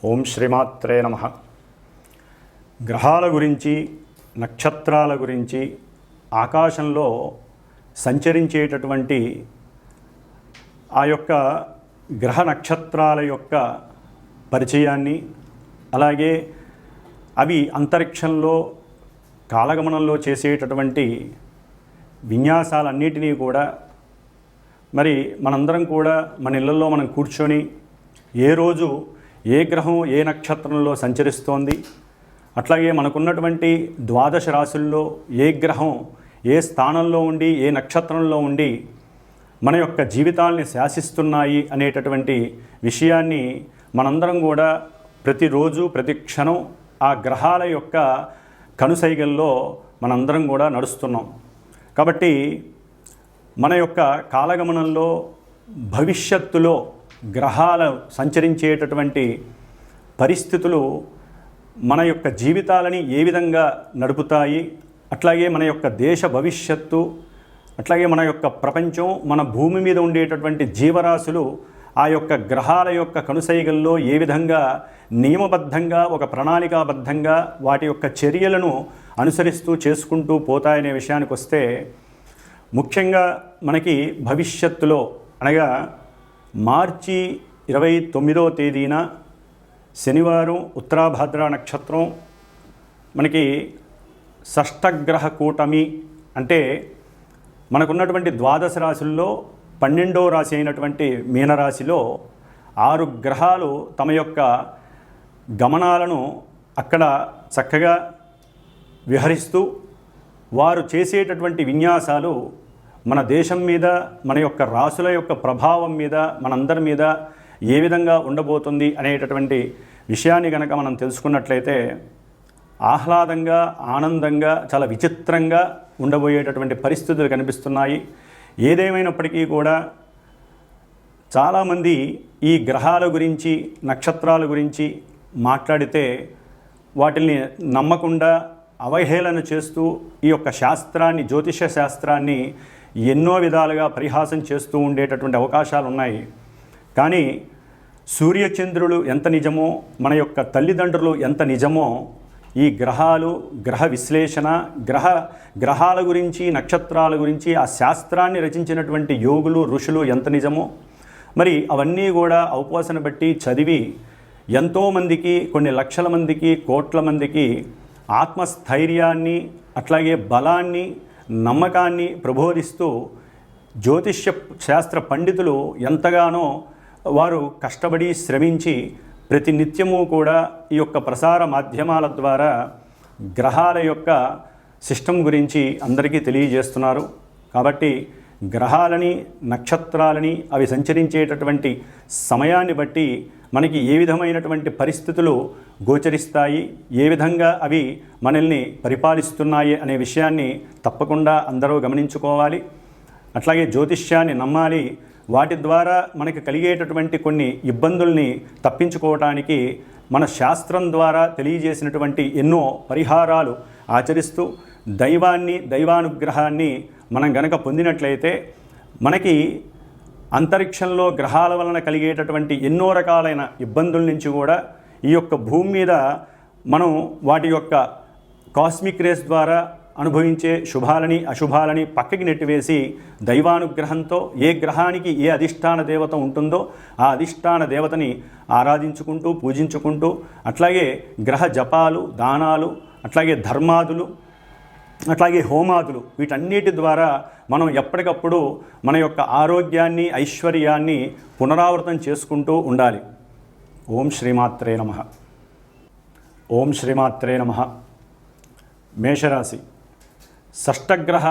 ఓం శ్రీమాత్రే నమః. గ్రహాల గురించి, నక్షత్రాల గురించి, ఆకాశంలో సంచరించేటటువంటి ఆ యొక్క గ్రహ నక్షత్రాల యొక్క పరిచయాన్ని, అలాగే అవి అంతరిక్షంలో కాలగమనంలో చేసేటటువంటి విన్యాసాలన్నిటినీ కూడా మరి మనందరం కూడా మన ఇళ్ళల్లో మనం కూర్చొని ఏ రోజు ఏ గ్రహం ఏ నక్షత్రంలో సంచరిస్తోంది, అట్లాగే మనకున్నటువంటి ద్వాదశ రాశుల్లో ఏ గ్రహం ఏ స్థానంలో ఉండి ఏ నక్షత్రంలో ఉండి మన యొక్క జీవితాల్ని శాసిస్తున్నాయి అనేటటువంటి విషయాన్ని మనందరం కూడా ప్రతిరోజు ప్రతి క్షణం ఆ గ్రహాల యొక్క కనుసైగల్లో మనందరం కూడా నడుస్తున్నాం. కాబట్టి మన యొక్క కాలగమనంలో భవిష్యత్తులో గ్రహాలు సంచరించేటటువంటి పరిస్థితులు మన యొక్క జీవితాలని ఏ విధంగా నడుపుతాయి, అట్లాగే మన యొక్క దేశ భవిష్యత్తు, అట్లాగే మన యొక్క ప్రపంచం, మన భూమి మీద ఉండేటటువంటి జీవరాశులు ఆ యొక్క గ్రహాల యొక్క కనుసైగల్లో ఏ విధంగా నియమబద్ధంగా ఒక ప్రణాళికాబద్ధంగా వాటి యొక్క చర్యలను అనుసరిస్తూ చేసుకుంటూ పోతాయనే విషయానికి వస్తే, ముఖ్యంగా మనకి భవిష్యత్తులో అనగా మార్చి 29వ తేదీన శనివారం ఉత్తరాభాద్ర నక్షత్రం మనకి షష్టగ్రహ కూటమి అంటే మనకున్నటువంటి ద్వాదశ రాశుల్లో 12వ రాశి అయినటువంటి మీనరాశిలో 6 గ్రహాలు తమ యొక్క గమనాలను అక్కడ చక్కగా విహరిస్తూ వారు చేసేటటువంటి విన్యాసాలు మన దేశం మీద, మన యొక్క రాశుల యొక్క ప్రభావం మీద, మనందరి మీద ఏ విధంగా ఉండబోతుంది అనేటటువంటి విషయాన్ని కనుక మనం తెలుసుకున్నట్లయితే ఆహ్లాదంగా, ఆనందంగా, చాలా విచిత్రంగా ఉండబోయేటటువంటి పరిస్థితులు కనిపిస్తున్నాయి. ఏదేమైనప్పటికీ కూడా చాలామంది ఈ గ్రహాల గురించి, నక్షత్రాల గురించి మాట్లాడితే వాటిని నమ్మకుండా అవహేళన చేస్తూ ఈ యొక్క శాస్త్రాన్ని, జ్యోతిష శాస్త్రాన్ని ఎన్నో విధాలుగా పరిహాసం చేస్తూ ఉండేటటువంటి అవకాశాలు ఉన్నాయి. కానీ సూర్యచంద్రులు ఎంత నిజమో, మన యొక్క తల్లిదండ్రులు ఎంత నిజమో, ఈ గ్రహాలు, గ్రహ విశ్లేషణ, గ్రహాల గురించి, నక్షత్రాల గురించి ఆ శాస్త్రాన్ని రచించినటువంటి యోగులు, ఋషులు ఎంత నిజమో, మరి అవన్నీ కూడా అవపోసన బట్టి చదివి ఎంతోమందికి, కొన్ని లక్షల మందికి, కోట్ల మందికి ఆత్మస్థైర్యాన్ని, అట్లాగే బలాన్ని, నమ్మకాన్ని ప్రబోధిస్తూ జ్యోతిష్య శాస్త్ర పండితులు ఎంతగానో వారు కష్టపడి శ్రమించి ప్రతి నిత్యము కూడా ఈ యొక్క ప్రసార మాధ్యమాల ద్వారా గ్రహాల యొక్క సిస్టమ్ గురించి అందరికీ తెలియజేస్తున్నారు. కాబట్టి గ్రహాలని, నక్షత్రాలని అవి సంచరించేటటువంటి సమయాన్ని బట్టి మనకి ఏ విధమైనటువంటి పరిస్థితులు గోచరిస్తాయి, ఏ విధంగా అవి మనల్ని పరిపాలిస్తున్నాయి అనే విషయాన్ని తప్పకుండా అందరూ గమనించుకోవాలి. అట్లాగే జ్యోతిష్యాన్ని నమ్మాలి. వాటి ద్వారా మనకి కలిగేటటువంటి కొన్ని ఇబ్బందుల్ని తప్పించుకోవటానికి మన శాస్త్రం ద్వారా తెలియజేసినటువంటి ఎన్నో పరిహారాలు ఆచరిస్తూ దైవాన్ని, దైవానుగ్రహాన్ని మనం గనక పొందినట్లయితే మనకి అంతరిక్షంలో గ్రహాల వలన కలిగేటటువంటి ఎన్నో రకాలైన ఇబ్బందుల నుంచి కూడా ఈ యొక్క భూమి మీద మనం వాటి యొక్క కాస్మిక్ రేస్ ద్వారా అనుభవించే శుభాలని, అశుభాలని పక్కకి నెట్టివేసి దైవానుగ్రహంతో ఏ గ్రహానికి ఏ అధిష్టాన దేవత ఉంటుందో ఆ అధిష్టాన దేవతని ఆరాధించుకుంటూ, పూజించుకుంటూ, అట్లాగే గ్రహ జపాలు, దానాలు, అట్లాగే ధర్మాదులు, అట్లాగే హోమాదులు, వీటన్నిటి ద్వారా మనం ఎప్పటికప్పుడు మన యొక్క ఆరోగ్యాన్ని, ఐశ్వర్యాన్ని పునరావృతం చేసుకుంటూ ఉండాలి. ఓం శ్రీమాత్రే నమః. ఓం శ్రీమాత్రే నమః. మేషరాశి షష్టగ్రహ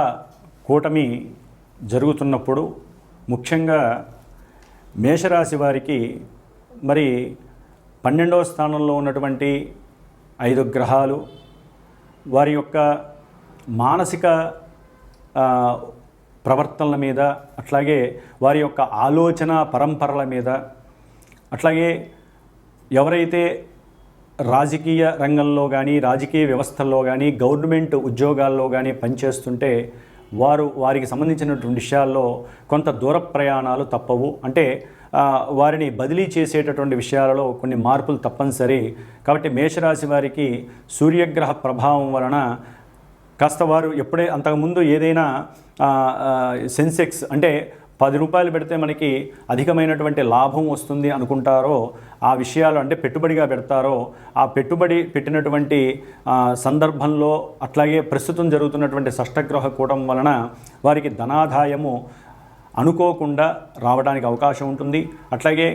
కూటమి జరుగుతున్నప్పుడు ముఖ్యంగా మేషరాశి వారికి మరి 12వ స్థానంలో ఉన్నటువంటి 5 గ్రహాలు వారి యొక్క మానసిక ప్రవర్తనల మీద, అట్లాగే వారి యొక్క ఆలోచన పరంపరల మీద, అట్లాగే ఎవరైతే రాజకీయ రంగంలో కానీ, రాజకీయ వ్యవస్థల్లో కానీ, గవర్నమెంట్ ఉద్యోగాల్లో కానీ పనిచేస్తుంటే వారికి సంబంధించినటువంటి విషయాల్లో కొంత దూర ప్రయాణాలు తప్పవు. అంటే వారిని బదిలీ చేసేటటువంటి విషయాలలో కొన్ని మార్పులు తప్పనిసరి. కాబట్టి మేషరాశి వారికి సూర్యగ్రహ ప్రభావం వలన కాస్త వారు అంతకుముందు ఏదైనా సెన్సెక్స్ అంటే 10 రూపాయలు పెడితే మనకి అధికమైనటువంటి లాభం వస్తుంది అనుకుంటారో, ఆ విషయాలు అంటే పెట్టుబడిగా పెడతారో, ఆ పెట్టుబడి పెట్టినటువంటి సందర్భంలో అట్లాగే ప్రస్తుతం జరుగుతున్నటువంటి షష్టగ్రహ కూటం వలన వారికి ధనాదాయము అనుకోకుండా రావడానికి అవకాశం ఉంటుంది. అట్లాగే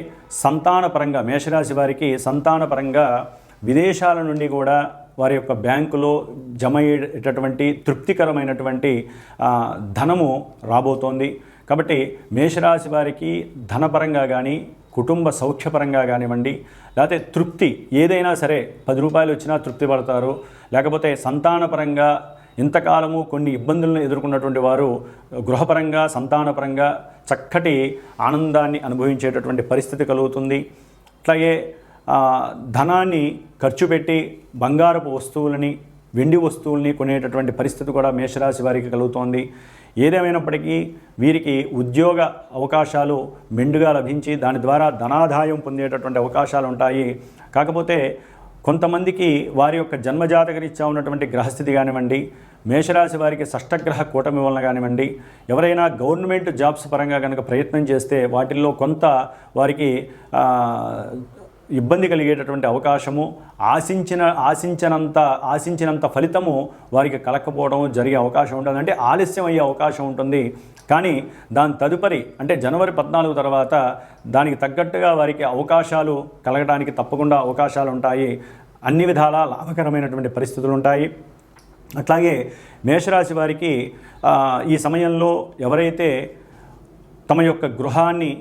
సంతానపరంగా మేషరాశి వారికి సంతానపరంగా విదేశాల నుండి కూడా వారి యొక్క బ్యాంకులో జమ అయ్యేటటువంటి తృప్తికరమైనటువంటి ధనము రాబోతోంది. కాబట్టి మేషరాశి వారికి ధనపరంగా కానీ కుటుంబ సౌఖ్యపరంగా కానివ్వండి, లేకపోతే తృప్తి ఏదైనా సరే 10 రూపాయలు వచ్చినా తృప్తి పడతారు. లేకపోతే సంతానపరంగా ఇంతకాలము కొన్ని ఇబ్బందులను ఎదుర్కొన్నటువంటి వారు గృహపరంగా సంతానపరంగా చక్కటి ఆనందాన్ని అనుభవించేటటువంటి పరిస్థితి కలుగుతుంది. అట్లాగే ధనాన్ని ఖర్చు పెట్టి బంగారపు వస్తువులని వెండి వస్తువుల్ని కొనేటటువంటి పరిస్థితి కూడా మేషరాశి వారికి కలుగుతోంది. ఏదేమైనప్పటికీ వీరికి ఉద్యోగ అవకాశాలు మెండుగా లభించి దాని ద్వారా ధనాదాయం పొందేటటువంటి అవకాశాలు ఉంటాయి. కాకపోతే కొంతమందికి వారి యొక్క జన్మజాతకరీత్యా ఉన్నటువంటి గ్రహస్థితి కానివ్వండి, మేషరాశి వారికి షష్టగ్రహ కూటమి వలన కానివ్వండి, ఎవరైనా గవర్నమెంట్ జాబ్స్ పరంగా కనుక ప్రయత్నం చేస్తే వాటిల్లో కొంత వారికి ఇబ్బంది కలిగేటటువంటి అవకాశము, ఆశించినంత ఫలితము వారికి కలగకపోవడం జరిగే అవకాశం ఉంటుంది. అంటే ఆలస్యం అయ్యే అవకాశం ఉంటుంది. కానీ దాని తదుపరి అంటే జనవరి 14 తర్వాత దానికి తగ్గట్టుగా వారికి అవకాశాలు కలగడానికి తప్పకుండా అవకాశాలు ఉంటాయి. అన్ని విధాలా లాభకరమైనటువంటి పరిస్థితులు ఉంటాయి. అట్లాగే మేషరాశి వారికి ఈ సమయంలో ఎవరైతే తమ యొక్క గృహాన్ని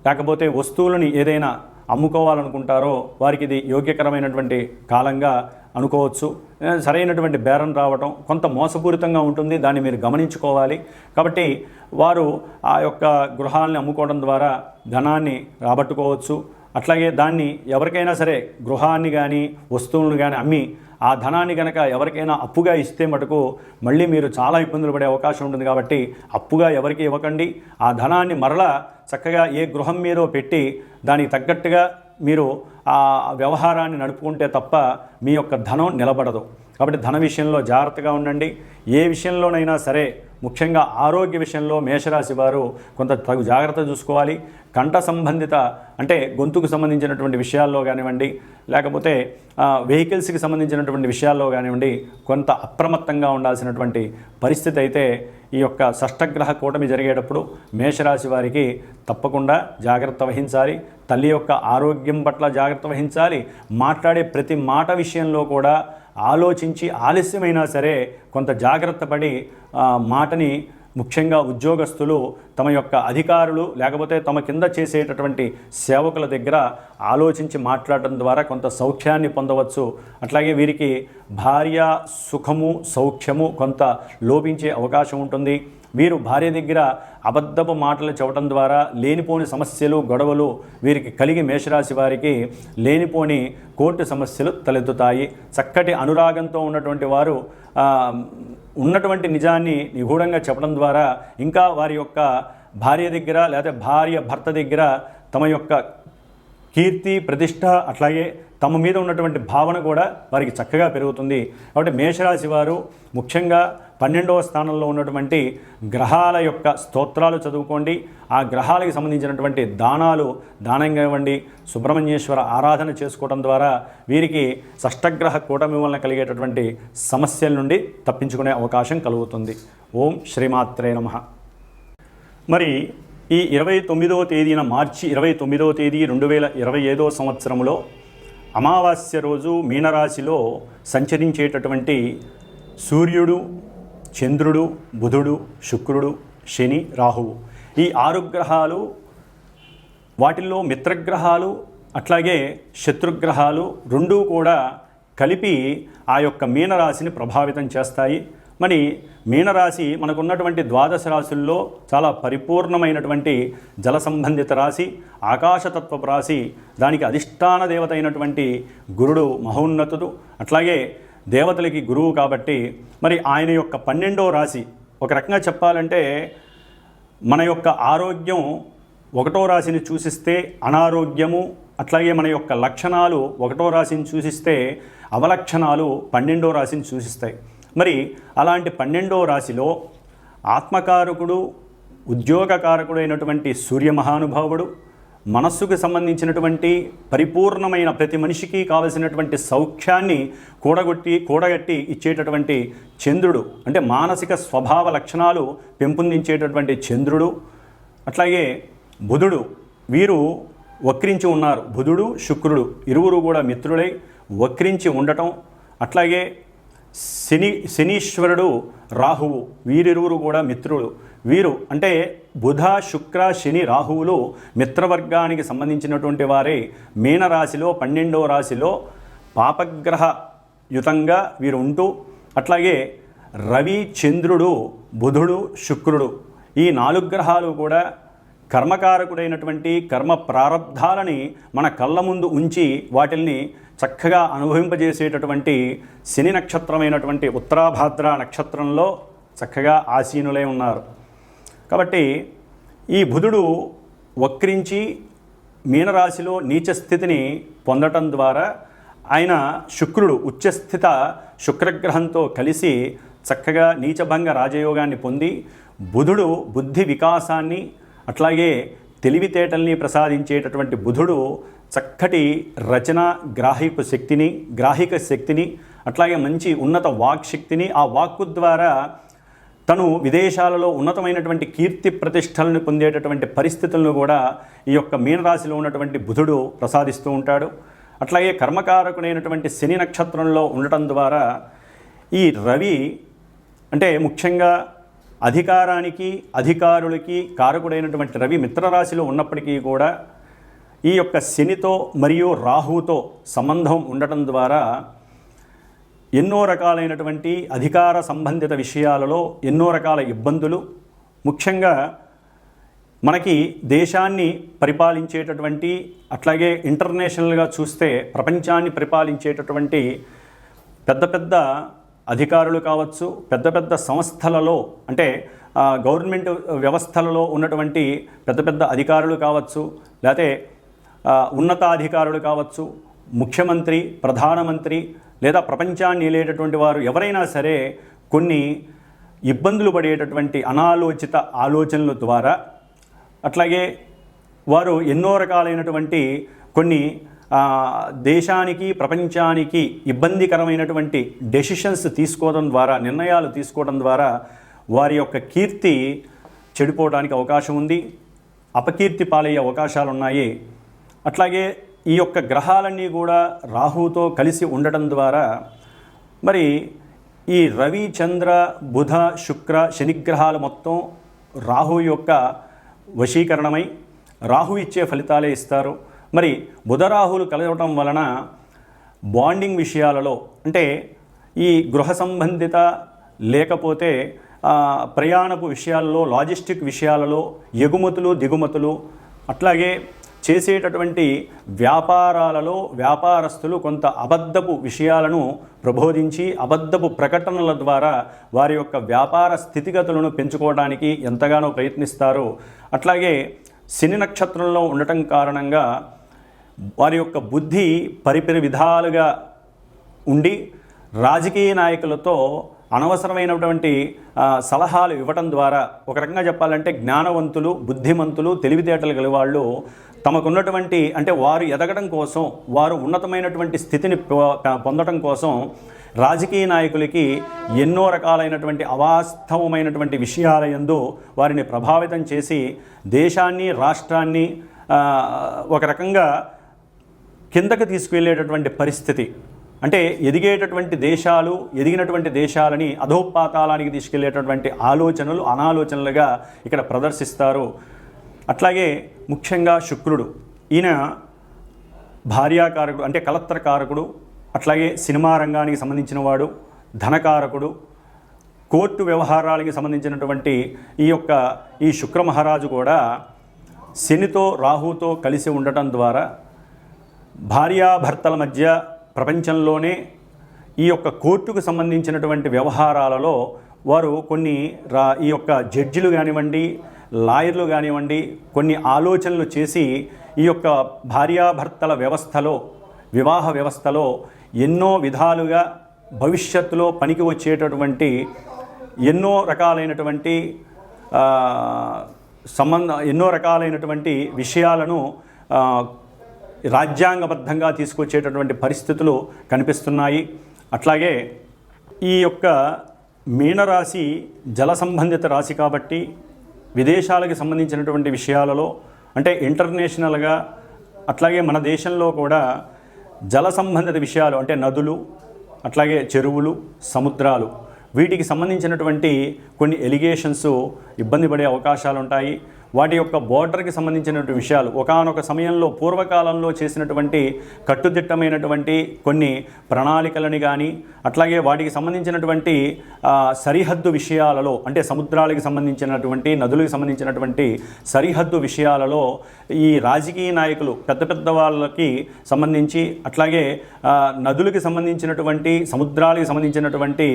లేకపోతే వస్తువులని ఏదైనా అమ్ముకోవాలనుకుంటారో వారికి ఇది యోగ్యకరమైనటువంటి కాలంగా అనుకోవచ్చు. సరైనటువంటి బేరం రావటం కొంత మోసపూరితంగా ఉంటుంది, దాన్ని మీరు గమనించుకోవాలి. కాబట్టి వారు ఆ యొక్క గృహాలని అమ్ముకోవడం ద్వారా ధనాన్ని రాబట్టుకోవచ్చు. అట్లాగే దాన్ని ఎవరికైనా సరే గృహాన్ని కానీ వస్తువులను కానీ అమ్మి ఆ ధనాన్ని కనుక ఎవరికైనా అప్పుగా ఇస్తే మటుకు మళ్ళీ మీరు చాలా ఇబ్బందులు పడే అవకాశం ఉంటుంది. కాబట్టి అప్పుగా ఎవరికి ఇవ్వకండి. ఆ ధనాన్ని మరలా చక్కగా ఏ గృహం మీదో పెట్టి దానికి తగ్గట్టుగా మీరు ఆ వ్యవహారాన్ని నడుపుకుంటే తప్ప మీ యొక్క ధనం నిలబడదు. కాబట్టి ధన విషయంలో జాగ్రత్తగా ఉండండి. ఏ విషయంలోనైనా సరే ముఖ్యంగా ఆరోగ్య విషయంలో మేషరాశి వారు కొంత తగు జాగ్రత్త చూసుకోవాలి. కంఠ సంబంధిత అంటే గొంతుకు సంబంధించినటువంటి విషయాల్లో కానివ్వండి, లేకపోతే వెహికల్స్కి సంబంధించినటువంటి విషయాల్లో కానివ్వండి కొంత అప్రమత్తంగా ఉండాల్సినటువంటి పరిస్థితి అయితే ఈ యొక్క షష్టగ్రహ కూటమి జరిగేటప్పుడు మేషరాశి వారికి తప్పకుండా జాగ్రత్త వహించాలి. తల్లి యొక్క ఆరోగ్యం పట్ల జాగ్రత్త వహించాలి. మాట్లాడే ప్రతి మాట విషయంలో కూడా ఆలోచించి ఆలస్యమైనా సరే కొంత జాగ్రత్త పడి మాటని ముఖ్యంగా ఉద్యోగస్తులు తమ యొక్క అధికారులు లేకపోతే తమ కింద చేసేటటువంటి సేవకుల దగ్గర ఆలోచించి మాట్లాడటం ద్వారా కొంత సౌఖ్యాన్ని పొందవచ్చు. అట్లాగే వీరికి భార్య సుఖము సౌఖ్యము కొంత లోపించే అవకాశం ఉంటుంది. వీరు భార్య దగ్గర అబద్ధపు మాటలు చెప్పడం ద్వారా లేనిపోని సమస్యలు గొడవలు వీరికి కలిగి మేషరాశి వారికి లేనిపోని కోర్టు సమస్యలు తలెత్తుతాయి. చక్కటి అనురాగంతో ఉన్నటువంటి వారు ఉన్నటువంటి నిజాన్ని నిగూఢంగా చెప్పడం ద్వారా ఇంకా వారి యొక్క భార్య దగ్గర లేదా భర్త దగ్గర తమ యొక్క కీర్తి ప్రతిష్ట అట్లాగే తమ మీద ఉన్నటువంటి భావన కూడా వారికి చక్కగా పెరుగుతుంది. కాబట్టి మేషరాశి వారు ముఖ్యంగా 12వ స్థానంలో ఉన్నటువంటి గ్రహాల యొక్క స్తోత్రాలు చదువుకోండి. ఆ గ్రహాలకు సంబంధించినటువంటి దానంగా ఇవ్వండి. సుబ్రహ్మణ్యేశ్వర ఆరాధన చేసుకోవడం ద్వారా వీరికి షష్టగ్రహ కూటమి వలన కలిగేటటువంటి సమస్యల నుండి తప్పించుకునే అవకాశం కలుగుతుంది. ఓం శ్రీమాత్రే నమః. మరి ఈ 29వ తేదీన మార్చి 29వ తేదీ 2025వ సంవత్సరంలో అమావాస్య రోజు మీనరాశిలో సంచరించేటటువంటి సూర్యుడు, చంద్రుడు, బుధుడు, శుక్రుడు, శని, రాహువు ఈ 6 గ్రహాలు, వాటిల్లో మిత్రగ్రహాలు అట్లాగే శత్రుగ్రహాలు రెండూ కూడా కలిపి ఆ యొక్క మీనరాశిని ప్రభావితం చేస్తాయి. మరి మీనరాశి మనకున్నటువంటి 12 రాశుల్లో చాలా పరిపూర్ణమైనటువంటి జల సంబంధిత రాశి, ఆకాశతత్వపు రాశి. దానికి అధిష్టాన దేవత అయినటువంటి గురుడు మహోన్నతుడు, అట్లాగే దేవతలకి గురువు కాబట్టి మరి ఆయన యొక్క 12వ రాశి ఒక రకంగా చెప్పాలంటే మన యొక్క ఆరోగ్యం ఒకటో రాశిని సూచిస్తే అనారోగ్యము, అట్లాగే మన యొక్క లక్షణాలు ఒకటో రాశిని సూచిస్తే అవలక్షణాలు 12వ రాశిని సూచిస్తాయి. మరి అలాంటి 12వ రాశిలో ఆత్మకారకుడు, ఉద్యోగకారకుడు అయినటువంటి సూర్య మహానుభావుడు, మనస్సుకు సంబంధించినటువంటి పరిపూర్ణమైన ప్రతి మనిషికి కావలసినటువంటి సౌఖ్యాన్ని కూడగట్టి ఇచ్చేటటువంటి చంద్రుడు, అంటే మానసిక స్వభావ లక్షణాలు పెంపొందించేటటువంటి చంద్రుడు, అట్లాగే బుధుడు, వీరు వక్రించి ఉన్నారు. బుధుడు శుక్రుడు ఇరువురు కూడా మిత్రులై వక్రించి ఉండటం, అట్లాగే శనీశ్వరుడు రాహువు, వీరిరువురు కూడా మిత్రులు. వీరు అంటే బుధ శుక్ర శని రాహువులు మిత్రవర్గానికి సంబంధించినటువంటి వారే. మీనరాశిలో 12వ రాశిలో పాపగ్రహ యుతంగా వీరు ఉంటూ, అట్లాగే రవి చంద్రుడు బుధుడు శుక్రుడు ఈ 4 గ్రహాలు కూడా కర్మకారకుడైనటువంటి కర్మ ప్రారంధాలని మన కళ్ళ ముందు ఉంచి వాటిల్ని చక్కగా అనుభవింపజేసేటటువంటి శని నక్షత్రమైనటువంటి ఉత్తరాభాద్ర నక్షత్రంలో చక్కగా ఆసీనులై ఉన్నారు. కాబట్టి ఈ బుధుడు వక్రించి మీనరాశిలో నీచ స్థితిని పొందటం ద్వారా ఆయన శుక్రుడు ఉచ్చస్థిత శుక్రగ్రహంతో కలిసి చక్కగా నీచభంగ రాజయోగాన్ని పొంది, బుధుడు బుద్ధి వికాసాన్ని అట్లాగే తెలివితేటల్ని ప్రసాదించేటటువంటి బుధుడు చక్కటి రచన గ్రాహిక శక్తిని అట్లాగే మంచి ఉన్నత వాక్శక్తిని, ఆ వాక్కు ద్వారా తను విదేశాలలో ఉన్నతమైనటువంటి కీర్తి ప్రతిష్టలను పొందేటటువంటి పరిస్థితులను కూడా ఈ యొక్క మీనరాశిలో ఉన్నటువంటి బుధుడు ప్రసాదిస్తూ ఉంటాడు. అట్లాగే కర్మకారకుడైనటువంటి శని నక్షత్రంలో ఉండటం ద్వారా ఈ రవి అంటే ముఖ్యంగా అధికారానికి అధికారులకి కారకుడైనటువంటి రవి మిత్రరాశిలో ఉన్నప్పటికీ కూడా ఈ యొక్క శనితో మరియు రాహువుతో సంబంధం ఉండటం ద్వారా ఎన్నో రకాలైనటువంటి అధికార సంబంధిత విషయాలలో ఎన్నో రకాల ఇబ్బందులు, ముఖ్యంగా మనకి దేశాన్ని పరిపాలించేటటువంటి అట్లాగే ఇంటర్నేషనల్గా చూస్తే ప్రపంచాన్ని పరిపాలించేటటువంటి పెద్ద పెద్ద అధికారులు కావచ్చు, పెద్ద పెద్ద సంస్థలలో అంటే గవర్నమెంట్ వ్యవస్థలలో ఉన్నటువంటి పెద్ద పెద్ద అధికారులు కావచ్చు, లేకపోతే ఉన్నతాధికారులు కావచ్చు, ముఖ్యమంత్రి, ప్రధానమంత్రి లేదా ప్రపంచాన్ని ఏలేటటువంటి వారు ఎవరైనా సరే కొన్ని ఇబ్బందులు పడేటటువంటి అనాలోచిత ఆలోచనల ద్వారా, అట్లాగే వారు ఎన్నో రకాలైనటువంటి కొన్ని దేశానికి ప్రపంచానికి ఇబ్బందికరమైనటువంటి డెసిషన్స్ తీసుకోవడం ద్వారా, నిర్ణయాలు తీసుకోవడం ద్వారా వారి యొక్క కీర్తి చెడిపోవడానికి అవకాశం ఉంది, అపకీర్తి పాలయ్యే అవకాశాలు ఉన్నాయి. అట్లాగే ఈ యొక్క గ్రహాలన్నీ కూడా రాహుతో కలిసి ఉండటం ద్వారా మరి ఈ రవి చంద్ర బుధ శుక్ర శనిగ్రహాలు మొత్తం రాహు యొక్క వశీకరణమై రాహు ఇచ్చే ఫలితాలే ఇస్తారు. మరి బుధరాహులు కలవటం వలన బాండింగ్ విషయాలలో అంటే ఈ గృహ సంబంధిత లేకపోతే ప్రయాణపు విషయాలలో, లాజిస్టిక్ విషయాలలో, ఎగుమతులు దిగుమతులు, అట్లాగే చేసేటటువంటి వ్యాపారాలలో వ్యాపారస్తులు కొంత అబద్ధపు విషయాలను ప్రబోధించి అబద్ధపు ప్రకటనల ద్వారా వారి యొక్క వ్యాపార స్థితిగతులను పెంచుకోవడానికి ఎంతగానో ప్రయత్నిస్తారు. అట్లాగే శని నక్షత్రంలో ఉండటం కారణంగా వారి యొక్క బుద్ధి పరిపరి విధాలుగా ఉండి రాజకీయ నాయకులతో అనవసరమైనటువంటి సలహాలు ఇవ్వటం ద్వారా, ఒక రకంగా చెప్పాలంటే జ్ఞానవంతులు, బుద్ధిమంతులు, తెలివితేటలు గల వాళ్ళు తమకున్నటువంటి అంటే వారు ఎదగడం కోసం, వారు ఉన్నతమైనటువంటి స్థితిని పొందడం కోసం రాజకీయ నాయకులకి ఎన్నో రకాలైనటువంటి అవాస్తవమైనటువంటి విషయాల యందు వారిని ప్రభావితం చేసి దేశాన్ని రాష్ట్రాన్ని ఒక రకంగా కిందకి తీసుకువెళ్ళేటటువంటి పరిస్థితి, అంటే ఎదిగినటువంటి దేశాలని అధోపాతాళానికి తీసుకెళ్లేటటువంటి ఆలోచనలు అనాలోచనలుగా ఇక్కడ ప్రదర్శిస్తారు. అట్లాగే ముఖ్యంగా శుక్రుడు, ఈయన భార్యాకారకుడు అంటే కలత్రకారకుడు, అట్లాగే సినిమా రంగానికి సంబంధించిన వాడు, ధనకారకుడు, కోర్టు వ్యవహారాలకి సంబంధించినటువంటి ఈ శుక్ర మహారాజు కూడా శనితో రాహుతో కలిసి ఉండటం ద్వారా భార్యాభర్తల మధ్య ప్రపంచంలోనే ఈ యొక్క కోర్టుకు సంబంధించినటువంటి వ్యవహారాలలో వారు కొన్ని ఈ యొక్క జడ్జిలు కానివ్వండి లాయర్లు కానివ్వండి కొన్ని ఆలోచనలు చేసి ఈ యొక్క భార్యాభర్తల వ్యవస్థలో, వివాహ వ్యవస్థలో ఎన్నో విధాలుగా భవిష్యత్తులో పనికి వచ్చేటటువంటి ఎన్నో రకాలైనటువంటి విషయాలను రాజ్యాంగబద్ధంగా తీసుకొచ్చేటటువంటి పరిస్థితులు కనిపిస్తున్నాయి. అట్లాగే ఈ యొక్క మీనరాశి జల సంబంధిత రాశి కాబట్టి విదేశాలకు సంబంధించినటువంటి విషయాలలో అంటే ఇంటర్నేషనల్గా అట్లాగే మన దేశంలో కూడా జల సంబంధిత విషయాలు అంటే నదులు, అట్లాగే చెరువులు, సముద్రాలు, వీటికి సంబంధించినటువంటి కొన్ని ఎలిగేషన్స్ ఇబ్బంది పడే అవకాశాలు ఉంటాయి. వాటి యొక్క బోర్డర్కి సంబంధించినటువంటి విషయాలు ఒకానొక సమయంలో పూర్వకాలంలో చేసినటువంటి కట్టుదిట్టమైనటువంటి కొన్ని ప్రణాళికలని కానీ అట్లాగే వాటికి సంబంధించినటువంటి సరిహద్దు విషయాలలో అంటే సముద్రాలకు సంబంధించినటువంటి నదులకు సంబంధించినటువంటి సరిహద్దు విషయాలలో ఈ రాజకీయ నాయకులు పెద్ద పెద్ద వాళ్ళకి సంబంధించి అట్లాగే నదులకు సంబంధించినటువంటి సముద్రాలకు సంబంధించినటువంటి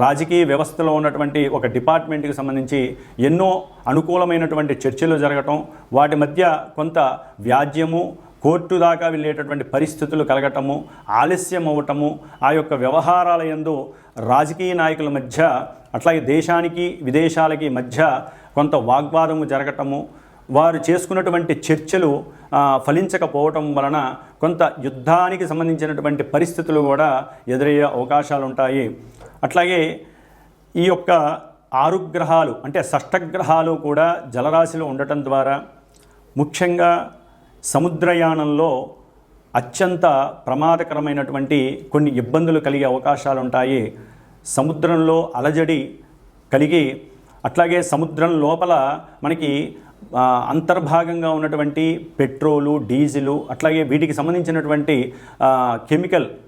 రాజకీయ వ్యవస్థలో ఉన్నటువంటి ఒక డిపార్ట్మెంట్కి సంబంధించి ఎన్నో అనుకూలమైనటువంటి చర్చలు జరగటం, వాటి మధ్య కొంత వ్యాజ్యము, కోర్టు దాకా వెళ్ళేటటువంటి పరిస్థితులు కలగటము, ఆలస్యం అవ్వటము, ఆ యొక్క వ్యవహారాల యందు రాజకీయ నాయకుల మధ్య అట్లాగే దేశానికి విదేశాలకి మధ్య కొంత వాగ్వాదము జరగటము, వారు చేసుకున్నటువంటి చర్చలు ఫలించకపోవటం వలన కొంత యుద్ధానికి సంబంధించినటువంటి పరిస్థితులు కూడా ఎదురయ్యే అవకాశాలు ఉంటాయి. అట్లాగే ఈ యొక్క 6 గ్రహాలు అంటే షష్టగ్రహాలు కూడా జలరాశిలో ఉండటం ద్వారా ముఖ్యంగా సముద్రయానంలో అత్యంత ప్రమాదకరమైనటువంటి కొన్ని ఇబ్బందులు కలిగే అవకాశాలు ఉంటాయి. సముద్రంలో అలజడి కలిగి అట్లాగే సముద్రం లోపల మనకి అంతర్భాగంగా పెట్రోలు, డీజిలు అట్లాగే వీటికి సంబంధించినటువంటి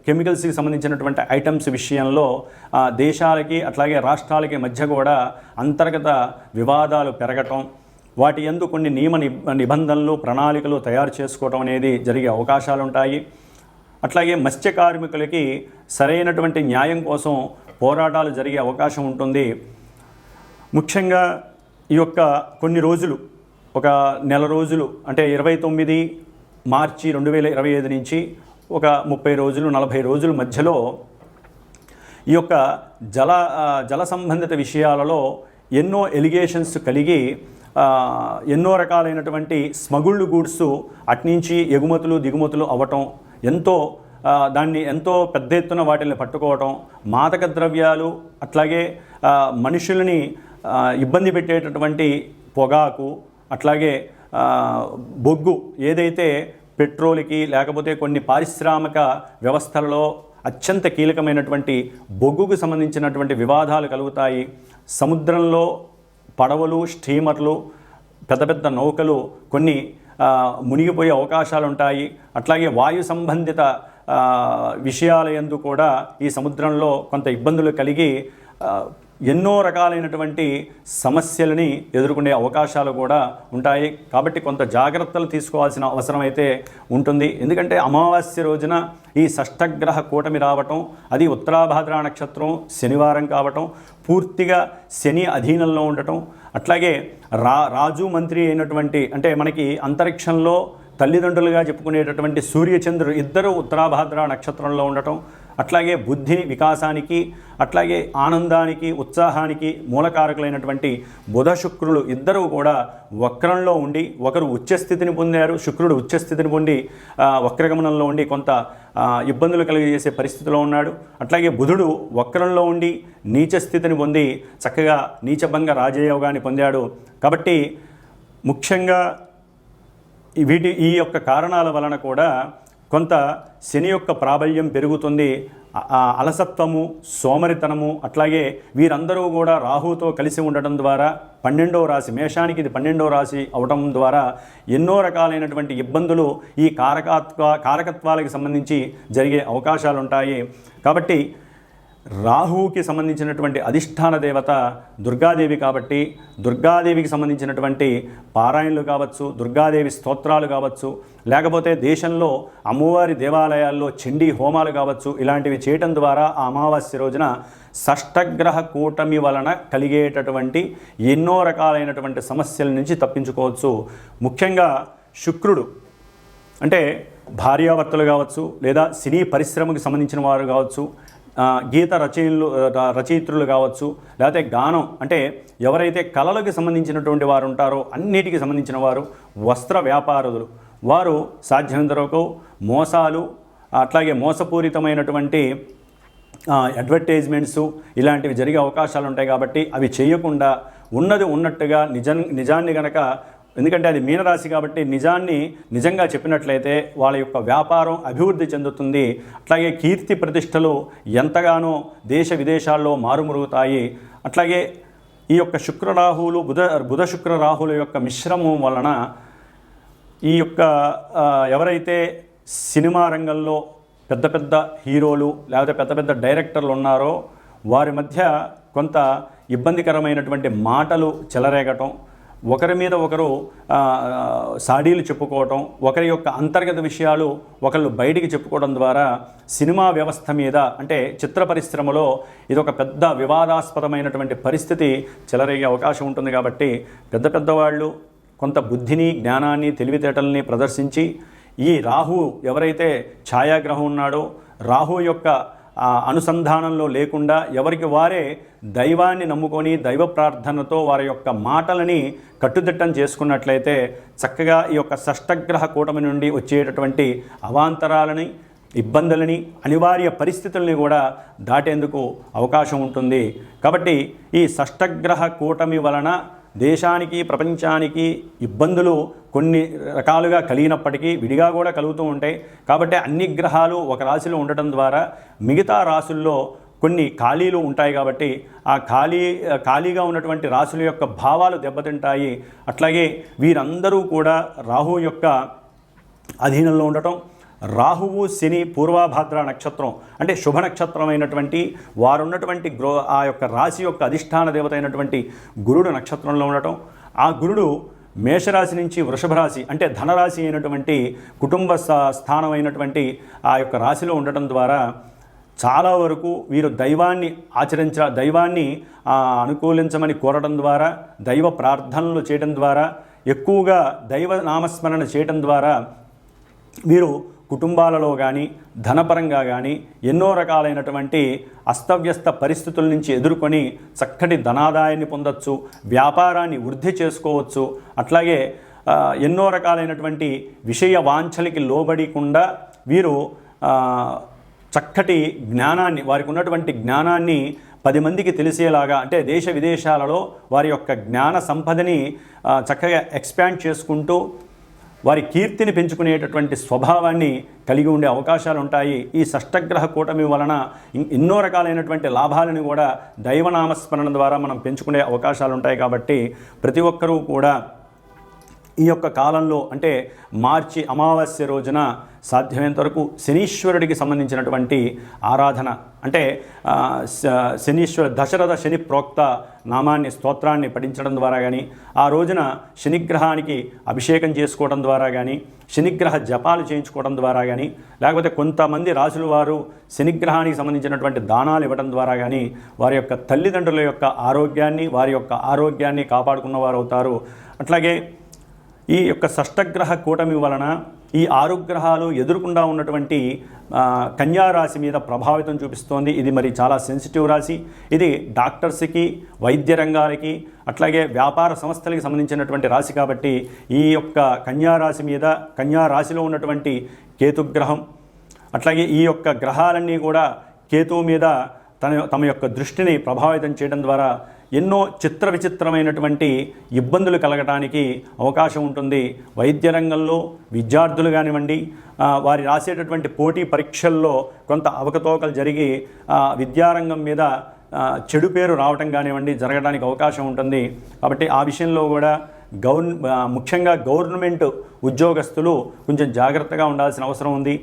కెమికల్స్కి సంబంధించినటువంటి ఐటమ్స్ విషయంలో దేశాలకి అట్లాగే రాష్ట్రాలకి మధ్య కూడా అంతర్గత వివాదాలు పెరగటం, వాటి యందు కొన్ని నిబంధనలు ప్రణాళికలు తయారు చేసుకోవడం అనేది జరిగే అవకాశాలు ఉంటాయి. అట్లాగే మత్స్య కార్మికులకి సరైనటువంటి న్యాయం కోసం పోరాటాలు జరిగే అవకాశం ఉంటుంది. ముఖ్యంగా ఈ యొక్క కొన్ని రోజులు, ఒక నెల రోజులు అంటే 29 మార్చి 2025 నుంచి ఒక 30 రోజులు 40 రోజుల మధ్యలో ఈ యొక్క జల సంబంధిత విషయాలలో ఎన్నో ఎలిగేషన్స్ కలిగి ఎన్నో రకాలైనటువంటి స్మగుల్డ్ గూడ్స్ అట్నుంచి ఎగుమతులు దిగుమతులు అవ్వటం, దాన్ని ఎంతో పెద్ద ఎత్తున వాటిని పట్టుకోవటం, మాదక ద్రవ్యాలు అట్లాగే మనుషులని ఇబ్బంది పెట్టేటటువంటి పొగాకు అట్లాగే బొగ్గు ఏదైతే పెట్రోల్కి లేకపోతే కొన్ని పారిశ్రామిక వ్యవస్థలలో అత్యంత కీలకమైనటువంటి బొగ్గుకు సంబంధించినటువంటి వివాదాలు కలుగుతాయి. సముద్రంలో పడవలు, స్టీమర్లు, పెద్ద పెద్ద నౌకలు కొన్ని మునిగిపోయే అవకాశాలు ఉంటాయి. అట్లాగే వాయు సంబంధిత విషయాల యందు కూడా ఈ సముద్రంలో కొంత ఇబ్బందులు కలిగి ఎన్నో రకాలైనటువంటి సమస్యలని ఎదుర్కొనే అవకాశాలు కూడా ఉంటాయి. కాబట్టి కొంత జాగ్రత్తలు తీసుకోవాల్సిన అవసరం అయితే ఉంటుంది. ఎందుకంటే అమావాస్య రోజున ఈ షష్టగ్రహ కూటమి రావటం, అది ఉత్తరాభాద్ర నక్షత్రం శనివారం కావటం, పూర్తిగా శని అధీనంలో ఉండటం, అట్లాగే రాజు మంత్రి అయినటువంటి అంటే మనకి అంతరిక్షంలో తల్లిదండ్రులుగా చెప్పుకునేటటువంటి సూర్యచంద్రుడు ఇద్దరు ఉత్తరాభాద్ర నక్షత్రంలో ఉండటం, అట్లాగే బుద్ధి వికాసానికి అట్లాగే ఆనందానికి ఉత్సాహానికి మూలకారకులైనటువంటి బుధ శుక్రులు ఇద్దరూ కూడా వక్రంలో ఉండి, ఒకరు ఉచ్చస్థితిని పొందారు, శుక్రుడు ఉచ్చస్థితిని పొంది వక్రగమనంలో ఉండి కొంత ఇబ్బందులు కలిగజేసే పరిస్థితిలో ఉన్నాడు. అట్లాగే బుధుడు వక్రంలో ఉండి నీచస్థితిని పొంది చక్కగా నీచభంగ రాజయోగాన్ని పొందాడు. కాబట్టి ముఖ్యంగా ఈ యొక్క కారణాల వలన కూడా కొంత శని యొక్క ప్రాబల్యం పెరుగుతుంది. అలసత్వము, సోమరితనము, అట్లాగే వీరందరూ కూడా రాహుతో కలిసి ఉండటం ద్వారా 12వ రాశి మేషానికి ఇది 12వ రాశి అవటం ద్వారా ఎన్నో రకాలైనటువంటి ఇబ్బందులు ఈ కారకత్వాలకు సంబంధించి జరిగే అవకాశాలు ఉంటాయి. కాబట్టి రాహువుకి సంబంధించినటువంటి అధిష్టాన దేవత దుర్గాదేవి కాబట్టి దుర్గాదేవికి సంబంధించినటువంటి పారాయణలు కావచ్చు, దుర్గాదేవి స్తోత్రాలు కావచ్చు, లేకపోతే దేశంలో అమ్మవారి దేవాలయాల్లో చండీ హోమాలు కావచ్చు, ఇలాంటివి చేయటం ద్వారా ఆ అమావాస్య రోజున షష్టగ్రహ కూటమి వలన కలిగేటటువంటి ఎన్నో రకాలైనటువంటి సమస్యల నుంచి తప్పించుకోవచ్చు. ముఖ్యంగా శుక్రుడు అంటే భార్యాభర్తలు కావచ్చు, లేదా సినీ పరిశ్రమకు సంబంధించిన వారు కావచ్చు, గీత రచయిత్రులు కావచ్చు, లేకపోతే గానం అంటే ఎవరైతే కళలకు సంబంధించినటువంటి వారు ఉంటారో అన్నిటికీ సంబంధించిన వారు, వస్త్ర వ్యాపారులు, వారు సాధ్యమైనంత వరకు మోసాలు అట్లాగే మోసపూరితమైనటువంటి అడ్వర్టైజ్మెంట్స్ ఇలాంటివి జరిగే అవకాశాలు ఉంటాయి. కాబట్టి అవి చేయకుండా ఉన్నది ఉన్నట్టుగా నిజాన్ని గనక, ఎందుకంటే అది మీనరాశి కాబట్టి నిజాన్ని నిజంగా చెప్పినట్లయితే వాళ్ళ యొక్క వ్యాపారం అభివృద్ధి చెందుతుంది. అట్లాగే కీర్తి ప్రతిష్టలు ఎంతగానో దేశ విదేశాల్లో మారుమరుగుతాయి. అట్లాగే ఈ యొక్క శుక్రరాహువులు బుధ శుక్ర రాహుల యొక్క మిశ్రమం వలన ఈ యొక్క ఎవరైతే సినిమా రంగంలో పెద్ద పెద్ద హీరోలు లేకపోతే పెద్ద పెద్ద డైరెక్టర్లు ఉన్నారో వారి మధ్య కొంత ఇబ్బందికరమైనటువంటి మాటలు చెలరేగటం, ఒకరి మీద ఒకరు సాడీలు చెప్పుకోవటం, ఒకరి యొక్క అంతర్గత విషయాలు ఒకళ్ళు బయటికి చెప్పుకోవడం ద్వారా సినిమా వ్యవస్థ మీద అంటే చిత్ర పరిశ్రమలో ఇదొక పెద్ద వివాదాస్పదమైనటువంటి పరిస్థితి చెలరేగే అవకాశం ఉంటుంది. కాబట్టి పెద్దవాళ్ళు కొంత బుద్ధిని, జ్ఞానాన్ని, తెలివితేటల్ని ప్రదర్శించి ఈ రాహు ఎవరైతే ఛాయాగ్రహం ఉన్నాడో రాహు యొక్క అనుసంధానంలో లేకుండా ఎవరికి వారే దైవాన్ని నమ్ముకొని దైవ ప్రార్థనతో వారి యొక్క మాటలని కట్టుదిట్టం చేసుకున్నట్లయితే చక్కగా ఈ యొక్క షష్టగ్రహ కూటమి నుండి వచ్చేటటువంటి అవాంతరాలని, ఇబ్బందులని, అనివార్య పరిస్థితుల్ని కూడా దాటేందుకు అవకాశం ఉంటుంది. కాబట్టి ఈ షష్టగ్రహ కూటమి వలన దేశానికి, ప్రపంచానికి ఇబ్బందులు కొన్ని రకాలుగా కలిగినప్పటికీ విడిగా కూడా కలుగుతూ ఉంటాయి. కాబట్టి అన్ని గ్రహాలు ఒక రాశిలో ఉండటం ద్వారా మిగతా రాశుల్లో కొన్ని ఖాళీలు ఉంటాయి. కాబట్టి ఆ ఖాళీగా ఉన్నటువంటి రాశుల యొక్క భావాలు దెబ్బతింటాయి. అట్లాగే వీరందరూ కూడా రాహువు యొక్క అధీనంలో ఉండటం, రాహువు శని పూర్వభాద్ర నక్షత్రం అంటే శుభ నక్షత్రమైనటువంటి వారున్నటువంటి ఆ యొక్క రాశి యొక్క అధిష్టాన దేవత అయినటువంటి గురుడు నక్షత్రంలో ఉండటం, ఆ గురుడు మేషరాశి నుంచి వృషభ రాశి అంటే ధనరాశి అయినటువంటి కుటుంబ స్థానం అయినటువంటి ఆ యొక్క రాశిలో ఉండటం ద్వారా చాలా వరకు వీరు దైవాన్ని దైవాన్ని అనుకూలించమని కోరడం ద్వారా, దైవ ప్రార్థనలు చేయడం ద్వారా, ఎక్కువగా దైవ నామస్మరణ చేయడం ద్వారా వీరు కుటుంబాలలో కానీ ధనపరంగా కానీ ఎన్నో రకాలైనటువంటి అస్తవ్యస్త పరిస్థితుల నుంచి ఎదుర్కొని చక్కటి ధనాదాయాన్ని పొందొచ్చు, వ్యాపారాన్ని వృద్ధి చేసుకోవచ్చు. అట్లాగే ఎన్నో రకాలైనటువంటి విషయ వాంఛలకి లోబడకుండా వీరు చక్కటి జ్ఞానాన్ని, వారికి ఉన్నటువంటి జ్ఞానాన్ని 10 మందికి తెలిసేలాగా అంటే దేశ విదేశాలలో వారి యొక్క జ్ఞాన సంపదని చక్కగా ఎక్స్పాండ్ చేసుకుంటూ వారి కీర్తిని పెంచుకునేటటువంటి స్వభావాన్ని కలిగి ఉండే అవకాశాలు ఉంటాయి. ఈ షష్టగ్రహ కూటమి వలన ఎన్నో రకాలైనటువంటి లాభాలను కూడా దైవనామస్మరణ ద్వారా మనం పెంచుకునే అవకాశాలు ఉంటాయి. కాబట్టి ప్రతి ఒక్కరూ కూడా ఈ యొక్క కాలంలో అంటే మార్చి అమావాస్య రోజున సాధ్యమైనంత వరకు శనీశ్వరుడికి సంబంధించినటువంటి ఆరాధన అంటే దశరథ శని ప్రోక్త నామాన్ని, స్తోత్రాన్ని పఠించడం ద్వారా కానీ, ఆ రోజున శనిగ్రహానికి అభిషేకం చేసుకోవడం ద్వారా కానీ, శనిగ్రహ జపాలు చేయించుకోవడం ద్వారా కానీ, లేకపోతే కొంతమంది రాసుల వారు శనిగ్రహానికి సంబంధించినటువంటి దానాలు ఇవ్వడం ద్వారా కానీ వారి యొక్క తల్లిదండ్రుల యొక్క ఆరోగ్యాన్ని, వారి యొక్క ఆరోగ్యాన్ని కాపాడుకున్నవారు అవుతారు. అట్లాగే ఈ యొక్క షష్టగ్రహ కూటమి వలన ఈ 6 గ్రహాలు ఎదురుకుండా ఉన్నటువంటి కన్యారాశి మీద ప్రభావితం చూపిస్తోంది. ఇది మరి చాలా సెన్సిటివ్ రాశి. ఇది డాక్టర్స్కి, వైద్య రంగాలకి, అట్లాగే వ్యాపార సంస్థలకి సంబంధించినటువంటి రాశి. కాబట్టి ఈ యొక్క కన్యారాశి మీద, కన్యారాశిలో ఉన్నటువంటి కేతుగ్రహం, అట్లాగే ఈ యొక్క గ్రహాలన్నీ కూడా కేతువు మీద తమ యొక్క దృష్టిని ప్రభావితం చేయడం ద్వారా ఎన్నో చిత్ర విచిత్రమైనటువంటి ఇబ్బందులు కలగడానికి అవకాశం ఉంటుంది. వైద్య రంగంలో విద్యార్థులు కానివ్వండి, వారి రాసేటటువంటి పోటీ పరీక్షల్లో కొంత అవకతవకలు జరిగి విద్యారంగం మీద చెడు పేరు రావటం కానివ్వండి జరగడానికి అవకాశం ఉంటుంది. కాబట్టి ఆ విషయంలో కూడా ముఖ్యంగా గవర్నమెంట్ ఉద్యోగస్తులు కొంచెం జాగ్రత్తగా ఉండాల్సిన అవసరం ఉంది.